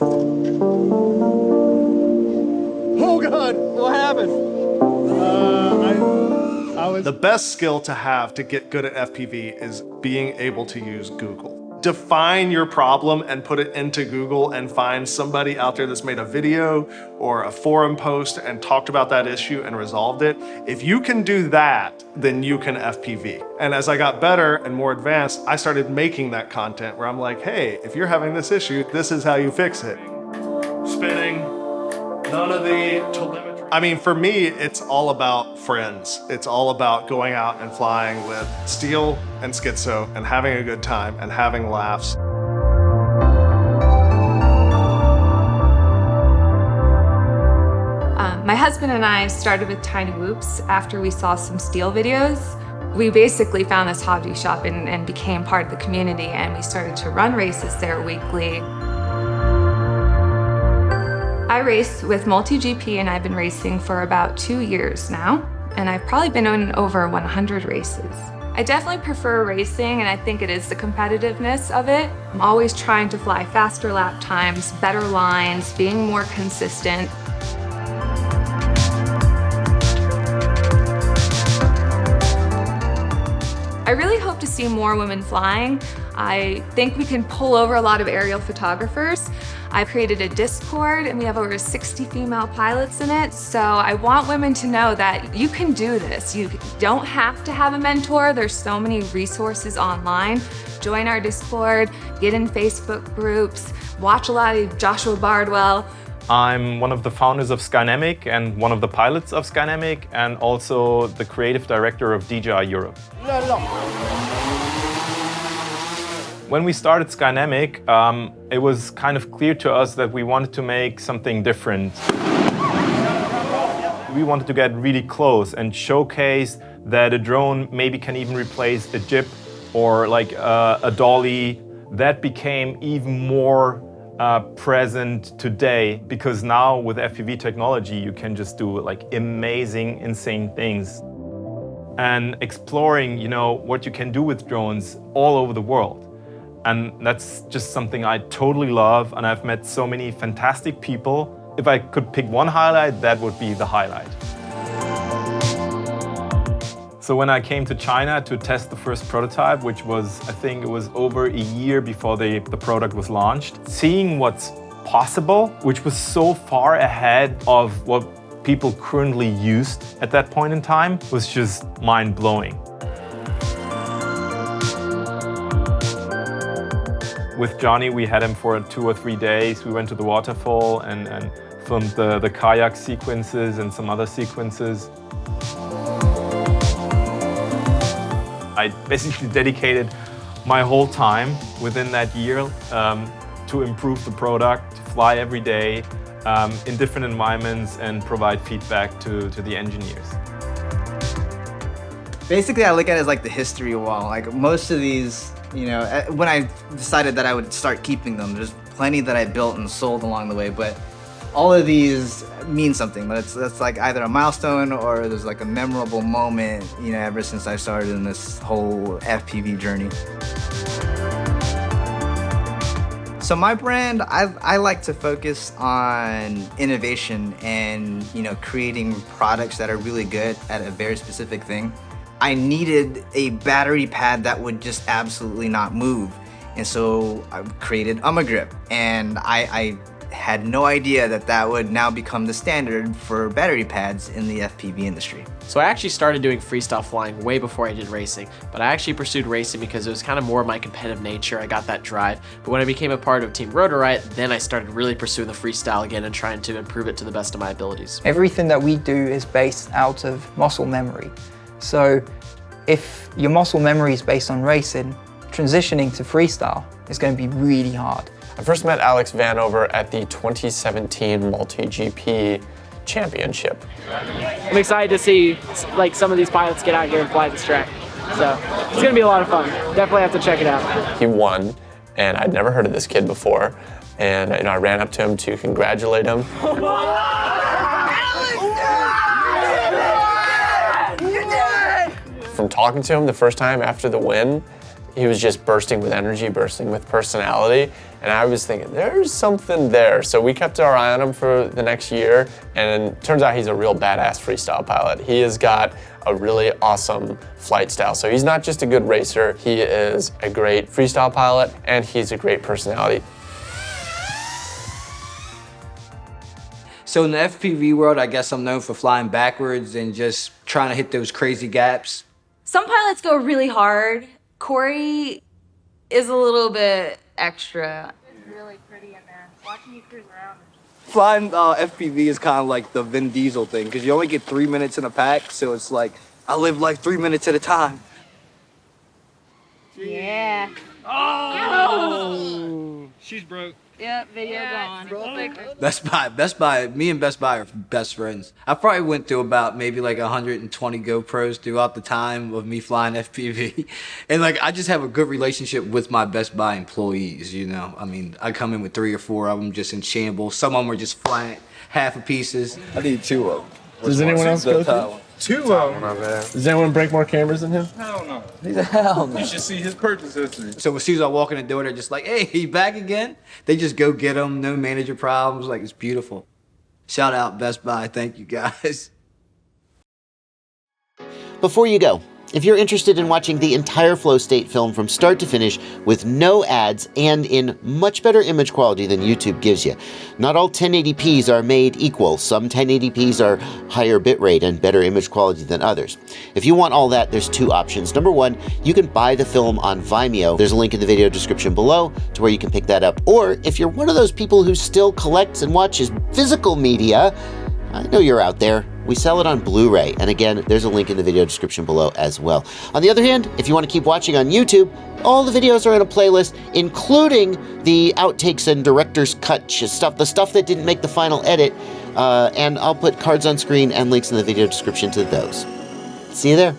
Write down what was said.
Oh God! What happened? The best skill to have to get good at FPV is being able to use Google. Define your problem and put it into Google and find somebody out there that's made a video or a forum post and talked about that issue and resolved it. If you can do that, then you can FPV. And as I got better and more advanced, I started making that content where I'm like, hey, if you're having this issue, this is how you fix it. Spinning, none of the telemetry. I mean, for me, it's all about friends. It's all about going out and flying with Steele and Schizo and having a good time and having laughs. My husband and I started with Tiny Whoops after we saw some Steele videos. We basically found this hobby shop and became part of the community, and we started to run races there weekly. I race with MultiGP, and I've been racing for about 2 years now, and I've probably been in over 100 races. I definitely prefer racing, and I think it is the competitiveness of it. I'm always trying to fly faster lap times, better lines, being more consistent. I really hope to see more women flying. I think we can pull over a lot of aerial photographers. I've created a Discord and we have over 60 female pilots in it. So I want women to know that you can do this. You don't have to have a mentor. There's so many resources online. Join our Discord, get in Facebook groups, watch a lot of Joshua Bardwell. I'm one of the founders of Skynamic and one of the pilots of Skynamic, and also the creative director of DJI Europe. When we started Skynamic, it was kind of clear to us that we wanted to make something different. We wanted to get really close and showcase that a drone maybe can even replace a jib or like a dolly. That became even more present today, because now with FPV technology you can just do like amazing, insane things. And exploring, what you can do with drones all over the world. And that's just something I totally love, and I've met so many fantastic people. If I could pick one highlight, that would be the highlight. So when I came to China to test the first prototype, which was, I think it was over a year before the product was launched, seeing what's possible, which was so far ahead of what people currently used at that point in time, was just mind-blowing. With Johnny, we had him for 2 or 3 days. We went to the waterfall and filmed the kayak sequences and some other sequences. I basically dedicated my whole time within that year to improve the product, fly every day in different environments and provide feedback to the engineers. Basically, I look at it as like the history wall. Like most of these, when I decided that I would start keeping them, there's plenty that I built and sold along the way, but all of these mean something. But it's like either a milestone or there's like a memorable moment, ever since I started in this whole FPV journey. So my brand, I like to focus on innovation and creating products that are really good at a very specific thing. I needed a battery pad that would just absolutely not move. And so I created Grip, and I had no idea that would now become the standard for battery pads in the FPV industry. So I actually started doing freestyle flying way before I did racing, but I actually pursued racing because it was kind of more of my competitive nature. I got that drive. But when I became a part of Team Rotorite, then I started really pursuing the freestyle again and trying to improve it to the best of my abilities. Everything that we do is based out of muscle memory. So if your muscle memory is based on racing, transitioning to freestyle is going to be really hard. I first met Alex Vanover at the 2017 MultiGP Championship. I'm excited to see some of these pilots get out here and fly this track. So it's going to be a lot of fun. Definitely have to check it out. He won, and I'd never heard of this kid before. And I ran up to him to congratulate him. From talking to him the first time after the win, He was just bursting with energy, bursting with personality, and I was thinking, there's something there. So we kept our eye on him for the next year, and it turns out he's a real badass freestyle pilot. He has got a really awesome flight style. So he's not just a good racer, he is a great freestyle pilot, and he's a great personality. So in the FPV world, I guess I'm known for flying backwards and just trying to hit those crazy gaps. Some pilots go really hard. Corey is a little bit extra. It's really pretty in there. Watching you cruise around. Flying FPV is kind of like the Vin Diesel thing, because you only get 3 minutes in a pack, so it's like, I live like 3 minutes at a time. Yeah. Oh! She's broke. Yep, video gone. Best Buy, me and Best Buy are best friends. I probably went through about maybe like 120 GoPros throughout the time of me flying FPV. And like, I just have a good relationship with my Best Buy employees, you know? I mean, I come in with 3 or 4 of them just in shambles. Some of them are just flying half of pieces. I need 2 of them. Does anyone else go through? 2 of them? Does anyone break more cameras than him? Hell no. Hell no. You should see his purchase history. So as soon as I walk in the door, they're just like, hey, you back again? They just go get them, no manager problems. Like, it's beautiful. Shout out Best Buy. Thank you, guys. Before you go, if you're interested in watching the entire FlowState film from start to finish with no ads and in much better image quality than YouTube gives you, not all 1080p's are made equal. Some 1080p's are higher bitrate and better image quality than others. If you want all that, there's 2 options. Number 1, you can buy the film on Vimeo. There's a link in the video description below to where you can pick that up. Or if you're one of those people who still collects and watches physical media, I know you're out there. We sell it on Blu-ray, and again, there's a link in the video description below as well. On the other hand, if you want to keep watching on YouTube, all the videos are in a playlist, including the outtakes and director's cut stuff, the stuff that didn't make the final edit, and I'll put cards on screen and links in the video description to those. See you there.